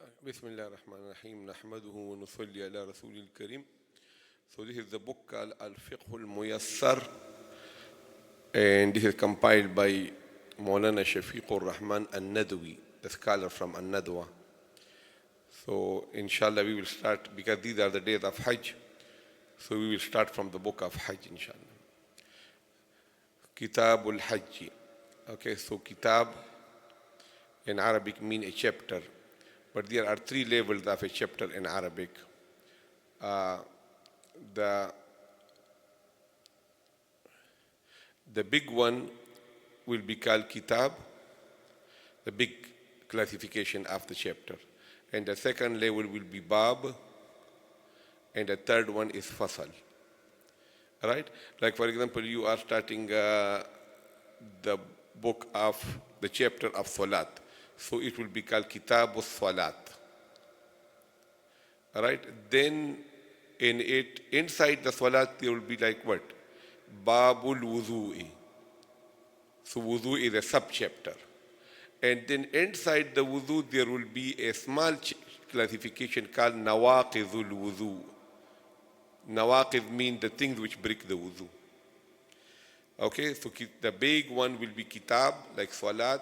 بسم الله الرحمن الرحيم نحمده ونصلي على رسول الكريم. So this is the book called Al-Fiqh Muyassar, and this is compiled by Maulana Shafeeq Rahman An-Nadwi, the scholar from An-Nadwa. So inshallah we will start, because these are the days of Hajj, so we will start from the book of Hajj inshallah. Kitabul Hajj. Okay, so kitab in Arabic mean a chapter, but there are three levels of a chapter in Arabic. The big one will be called kitab, the big classification of the chapter. And the second level will be bab, and the third one is fasal. Right? Like for example, you are starting the book of the chapter of Salat. So it will be called Kitabus Salat. Right? Then in it, inside the Salat, there will be like what? Babul Wudu'i. So wudu is a sub-chapter. And then inside the wudu, there will be a small classification called Nawaqizul Wudu. Nawaqiz mean the things which break the wudu. Okay, so the big one will be kitab, like Salat.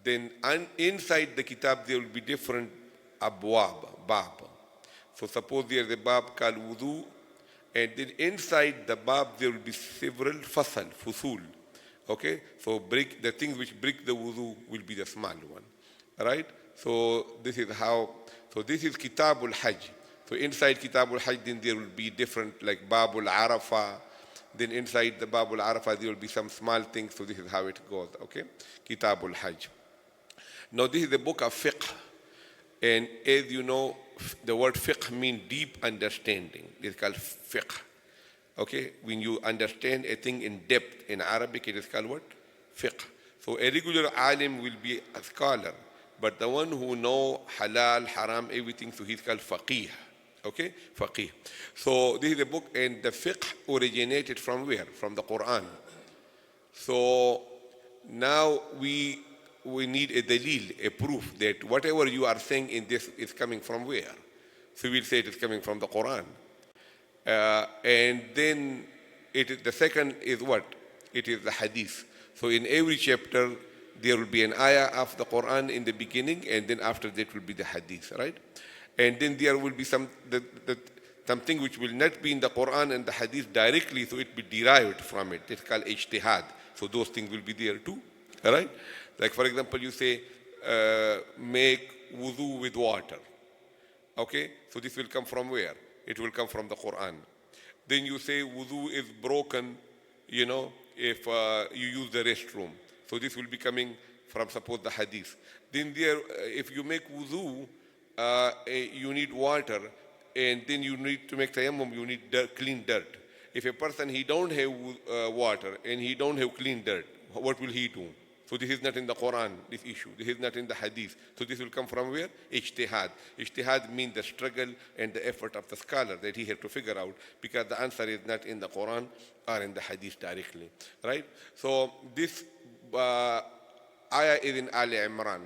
Then inside the kitab, there will be different abwab, bab. So suppose there is a bab called wudu, and then inside the bab, there will be several fasal, fusul. Okay, so the things which break the wudu will be the small one. Right? So this is how, so this is Kitabul Hajj. So inside Kitabul Hajj, then there will be different, like Babul Arafah. Then inside the Babul Arafah, there will be some small things. So this is how it goes. Okay, Kitabul Hajj. Now this is the book of Fiqh. And as you know, the word Fiqh means deep understanding. It's called Fiqh. Okay, when you understand a thing in depth in Arabic, it is called what? Fiqh. So a regular alim will be a scholar, but the one who know halal, haram, everything, so he's called faqih. Okay, faqih. So this is a book, and the fiqh originated from where? From the Quran. So now we need a dalil, a proof that whatever you are saying in this is coming from where? So we'll say it is coming from the Quran. And then the second is what? It is the hadith. So in every chapter, there will be an ayah of the Quran in the beginning, and then after that will be the hadith, right? And then there will be something which will not be in the Quran and the hadith directly, so it will be derived from it. It's called ijtihad. So those things will be there too, all right? Like for example, you say, make wudu with water. Okay, so this will come from where? It will come from the Quran. Then you say wudu is broken, if you use the restroom. So this will be coming from, suppose, the hadith. Then if you make wudu, you need water, and then you need to make tayammum, you need clean dirt. If a person, he don't have water and he don't have clean dirt, what will he do? So this is not in the Quran, this issue. This is not in the hadith. So this will come from where? Ijtihad. Ijtihad means the struggle and the effort of the scholar that he had to figure out, because the answer is not in the Quran or in the hadith directly. Right? So this ayah is in Ali Imran.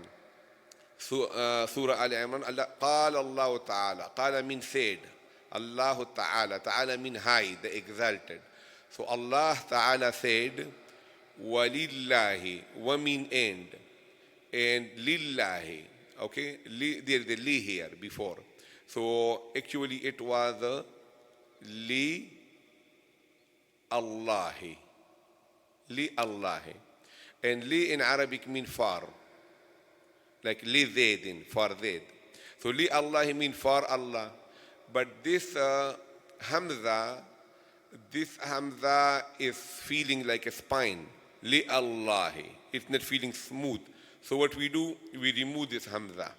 Surah Ali Imran. قال الله تعالى. قال means said. Allah Ta'ala. Ta'ala means high, the exalted. So Allah Ta'ala said, Walillahi, wa mean end, and lillahi. Okay, there is a li here before. So actually it was li Allahi. Li Allahi. And li in Arabic mean far. Like li zaydin, for zayd. So li Allahi mean for Allah. But this Hamza is feeling like a spine. Li Allahi. It's not feeling smooth. So what we do, we remove this Hamza.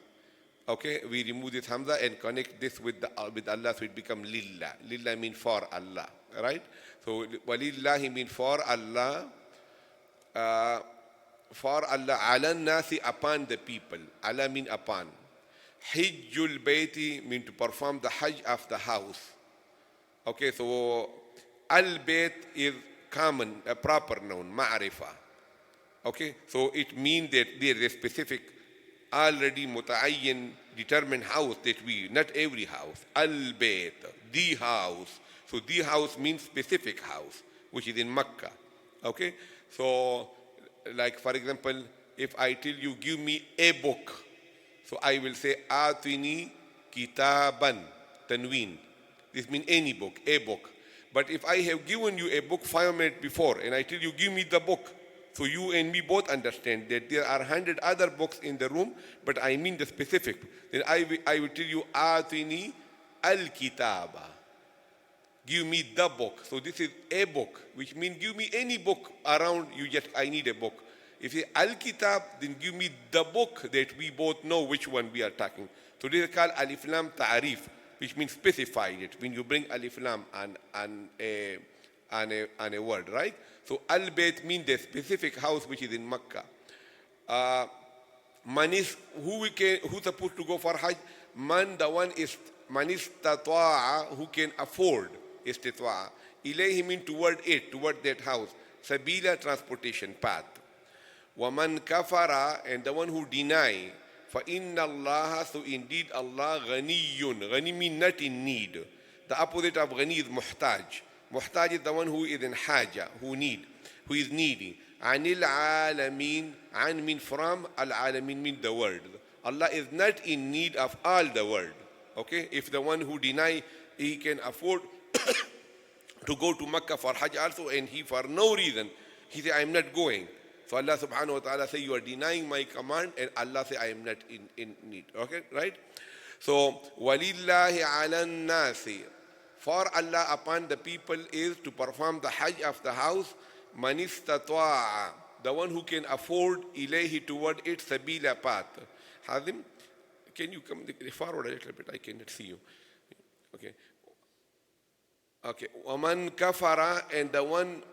Okay, we remove this Hamza and connect this with Allah, so it becomes Lillah. Lillah means for Allah, right? So Walillahi means for Allah. For Allah, ala nasi, upon the people. Allah means upon. Hijjul bayti means to perform the Hajj of the house. Okay, so al-bayt is common, a proper noun, ma'rifah. Okay, so it means that there is a specific already muta'ayyin determined house that we, not every house. Al-Bayt, the house. So the house means specific house, which is in Mecca. Okay? So, like for example, if I tell you, give me a book, so I will say, Atini kitaban, tanween. This means any book, a book. But if I have given you a book 5 minutes before and I tell you, give me the book, so you and me both understand that there are 100 other books in the room, but I mean the specific. Then I will tell you, Atini al-kitaba. Give me the book. So this is a book, which means give me any book around you, just I need a book. If you say al-kitab, then give me the book that we both know which one we are talking. So this is called alif lam ta'arif, which means specified it, when you bring alif lam and a word, right? So al-bayt means the specific house which is in Mecca. Man is, who's supposed to go for Hajj? Man, the one is man istata'a, who can afford istita'a. Ilayhi mean toward it, toward that house. Sabila, transportation, path. Waman kafara, and the one who deny. فَإِنَّ اللَّهَ, so indeed Allah, ghaniyun. Ghani mean not in need. The opposite of ghani is muhtaj. Muhtaj is the one who is in haja, who is needy. Anil alameen, an mean from, al alamin mean the world. Allah is not in need of all the world. Okay? If the one who deny, he can afford to go to Makkah for Hajj also, and he for no reason, he say, I am not going. So Allah subhanahu wa ta'ala say, you are denying my command, and Allah say, I am not in need. Okay, right? So, وَلِلَّهِ عَلَى النَّاسِ, for Allah upon the people is to perform the Hajj of the house, مَنِ اسْتَطَاعَ, the one who can afford ilayhi toward it sabila path. Hazim, can you come forward a little bit? I cannot see you. Okay. Okay. وَمَنْ كَفَرَ, and the one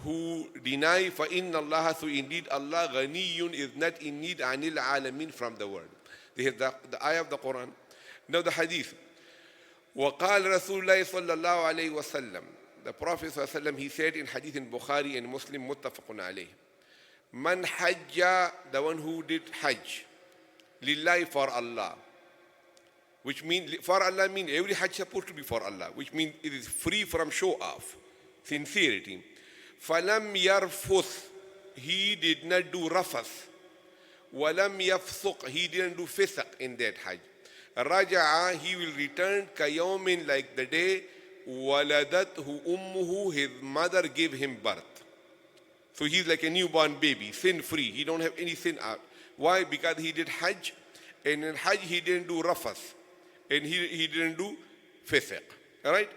who deny, فَإِنَّ اللَّهَ, so indeed Allah, ghaniyun, is not in need, anil alamin, from the world. This is the ayah of the Quran. Now the hadith. وَقَالَ رَسُولُ اللَّهِ صَلَّى اللَّهُ عَلَيْهِ وَسَلَّمَ, the Prophet ﷺ, he said in hadith in Bukhari and Muslim, muttafaqun alayh, man hajja, the one who did hajj, lillahi, for Allah, which means, for Allah means every hajj supposed to be for Allah, which means it is free from show off, sincerity. فَلَمْ يَرْفُثْ, he did not do rafas. وَلَمْ يَفْسُقْ, he didn't do fisq in that hajj. رَجَعَ, he will return كَيَوْمٍ, like the day وَلَدَتْهُ أُمُّهُ, his mother gave him birth. So he's like a newborn baby, sin-free. He don't have any sin out. Why? Because he did hajj, and in hajj he didn't do rafas, and he didn't do fisq. All right?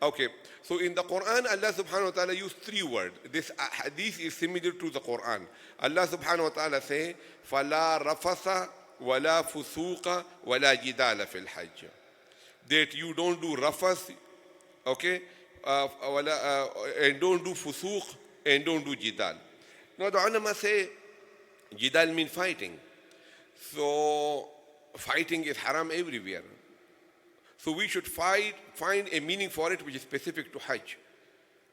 Okay. So in the Quran, Allah subhanahu wa ta'ala used 3 words. This hadith is similar to the Quran. Allah subhanahu wa ta'ala say, فَلَا رَفَثَ وَلَا فُسُوقَ وَلَا جِدَالَ فِي الْحَجِّ, that you don't do rafas, okay, and don't do fusuq, and don't do jidal. Now the ulama say, jidal means fighting. So fighting is haram everywhere. So we should find a meaning for it which is specific to Hajj.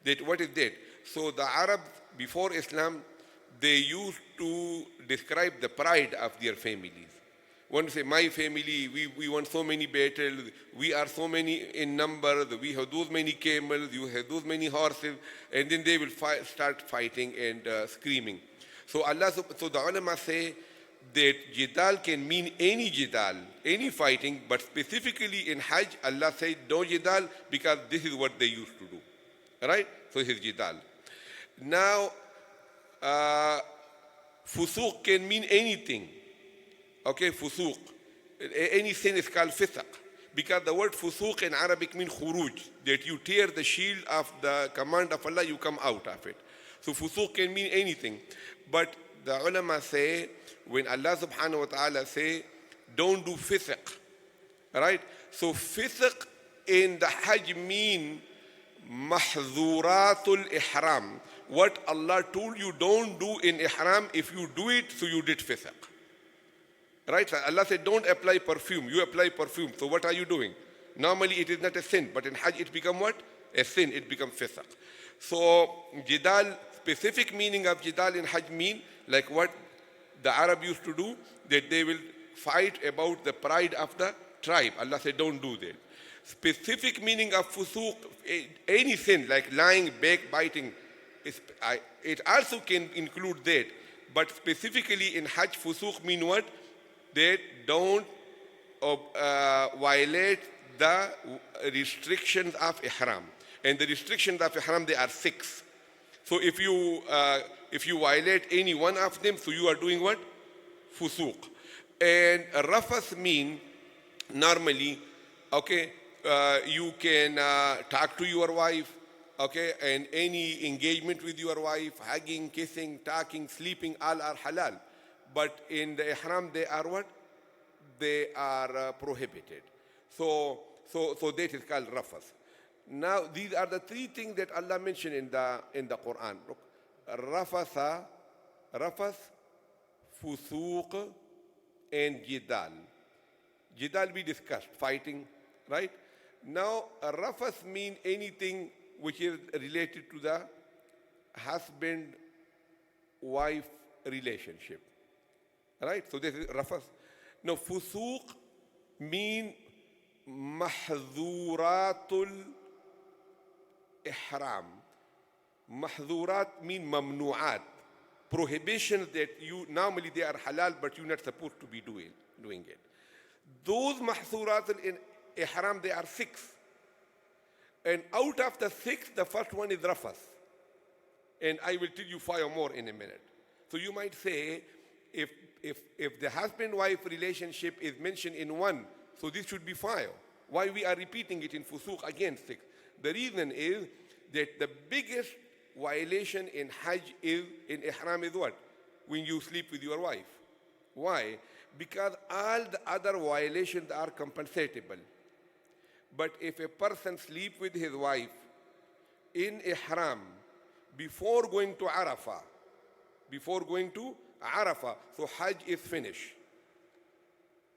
That what is that? So the Arabs before Islam, they used to describe the pride of their families. One say, my family, we won so many battles, we are so many in numbers, we have those many camels, you have those many horses, and then they will start fighting and screaming. So so the ulama say that jidal can mean any jidal, any fighting, but specifically in Hajj, Allah said no jidal because this is what they used to do. Right? So this is jidal. Now, fusuq can mean anything. Okay, fusuq. Any sin is called fisq. Because the word fusuq in Arabic means khuruj, that you tear the shield of the command of Allah, you come out of it. So fusuq can mean anything. But the ulama say, when Allah subhanahu wa ta'ala say, don't do fisq, right? So fisq in the Hajj mean mahzuratul ihram. What Allah told you don't do in ihram, if you do it, so you did fisq. Right? So Allah said, don't apply perfume. You apply perfume. So what are you doing? Normally it is not a sin, but in Hajj it become what? A sin. It becomes fisq. So jidal, specific meaning of jidal in Hajj mean like what the Arab used to do, that they will fight about the pride of the tribe. Allah said, don't do that. Specific meaning of fusuq, any sin like lying, backbiting, it also can include that. But specifically in Hajj, fusuq mean what? That don't violate the restrictions of ihram. And the restrictions of ihram, they are 6. So if you violate any one of them, so you are doing what? Fusuq. And rafath mean normally, okay, you can talk to your wife, okay, and any engagement with your wife, hugging, kissing, talking, sleeping, all are halal. But in the ihram, they are what? They are prohibited. So that is called rafath. Now, these are the 3 things that Allah mentioned in the Quran. Look, rafath, fusuq, and jidal. Jidal we discussed, fighting, right? Now, rafath means anything which is related to the husband-wife relationship, right? So this is rafath. Now, fusuq mean mahdhuratul ihram. Mahdhurat mean mamnu'at, prohibitions that you normally they are halal, but you're not supposed to be doing it. Those mahdhurat in ihram, they are 6. And out of the 6, the first one is rafath. And I will tell you 5 more in a minute. So you might say, if the husband-wife relationship is mentioned in 1, so this should be 5. Why we are repeating it in fusuq again 6? The reason is that the biggest violation in Hajj is, in ihram is what? When you sleep with your wife. Why? Because all the other violations are compensatable. But if a person sleeps with his wife in ihram before going to Arafah, so Hajj is finished.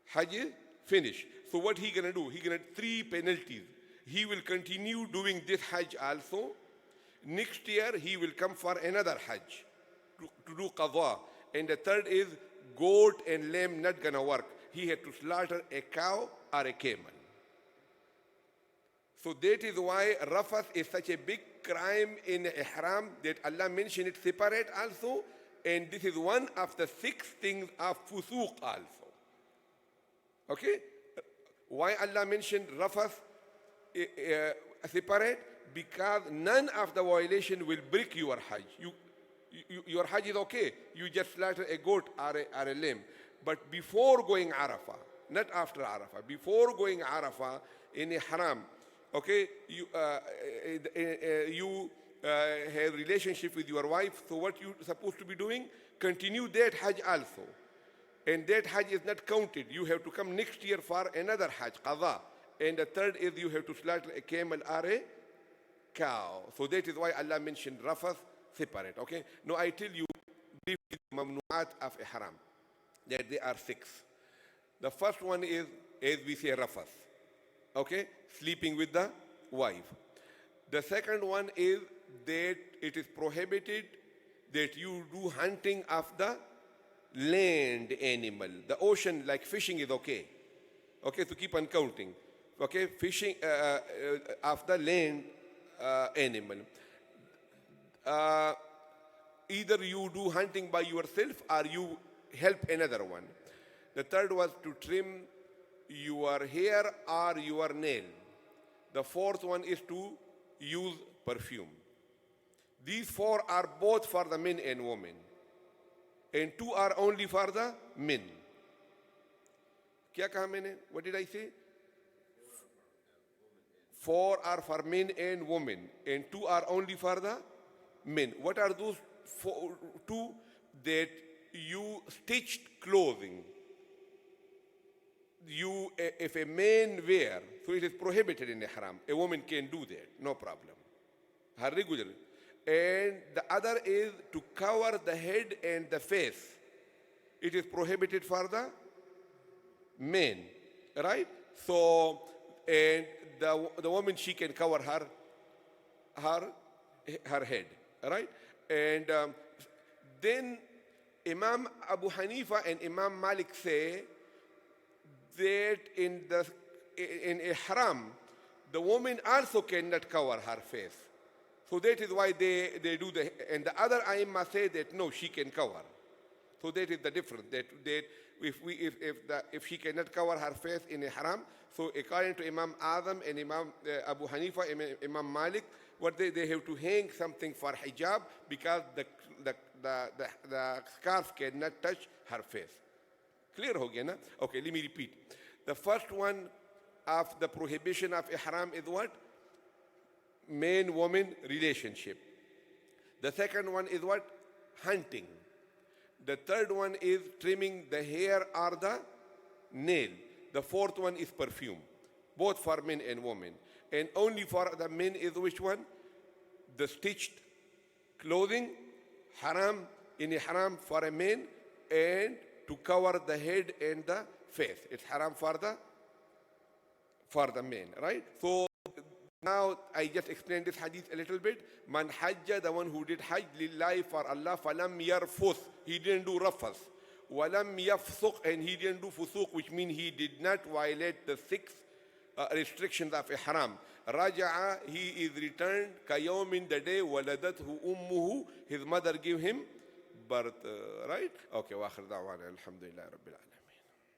Hajj is finished. So what he gonna do? He gonna 3 penalties. He will continue doing this Hajj also. Next year he will come for another Hajj to do qadha. And the third is goat and lamb not gonna work. He had to slaughter a cow or a camel. So that is why rafath is such a big crime in ihram that Allah mentioned it separate also. And this is one of the 6 things of fusuq also. Okay? Why Allah mentioned rafath separate? Because none of the violation will break your Hajj. Your Hajj is okay. You just slaughter a goat or a lamb. But before going Arafah, not after Arafah, before going Arafah in ihram, okay, you have relationship with your wife, so what you supposed to be doing? Continue that Hajj also. And that Hajj is not counted. You have to come next year for another Hajj, qadha. And the third is you have to slaughter a camel or a cow. So that is why Allah mentioned rafath separate, okay? Now I tell you briefly the mamnu'at of ihram, that they are 6. The first one is, as we say, rafath, okay? Sleeping with the wife. The second one is that it is prohibited that you do hunting of the land animal. The ocean, like fishing, is okay. Okay, so keep on counting. Okay, fishing of the land animal. Either you do hunting by yourself or you help another one. The third was to trim your hair or your nail. The fourth one is to use perfume. These 4 are both for the men and women. And 2 are only for the men. Kya kaha maine? What did I say? 4 are for men and women. And 2 are only for the men. What are those 2? That you stitched clothing. If a man wear, so it is prohibited in ihram. A woman can do that, no problem. Her regular. And the other is to cover the head and the face. It is prohibited for the men, right? So, and the woman, she can cover her head, right? And then Imam Abu Hanifa and Imam Malik say that in ihram, the woman also cannot cover her face. So that is why they do and the other Aimma say that no, she can cover. So that is the difference. That if she cannot cover her face in ihram, so according to Imam Azam and Imam Abu Hanifa, Imam Malik, what they have to hang something for hijab because the scarf cannot touch her face. Clear ho gaya na? Okay, let me repeat. The first one of the prohibition of ihram is what? Man-woman relationship. The second one is what? Hunting. The third one is trimming the hair or the nail. The fourth one is perfume, both for men and women. And only for the men is which one? The stitched clothing, haram in ihram for a man, and to cover the head and the face. It's haram for the men, right? So now I just explained this hadith a little bit. Man hajja, the one who did hajj lillahi for Allah, falam yarfuth, he didn't do rafas. Walam yafsuq, and he didn't do fusuq, which means he did not violate the 6 restrictions of ihram. Raja'a, he is returned kayawmin, the day waladathu ummuhu, his mother gave him birth, right? Okay, wa akhir da'wana alhamdulillah rabbil alamin.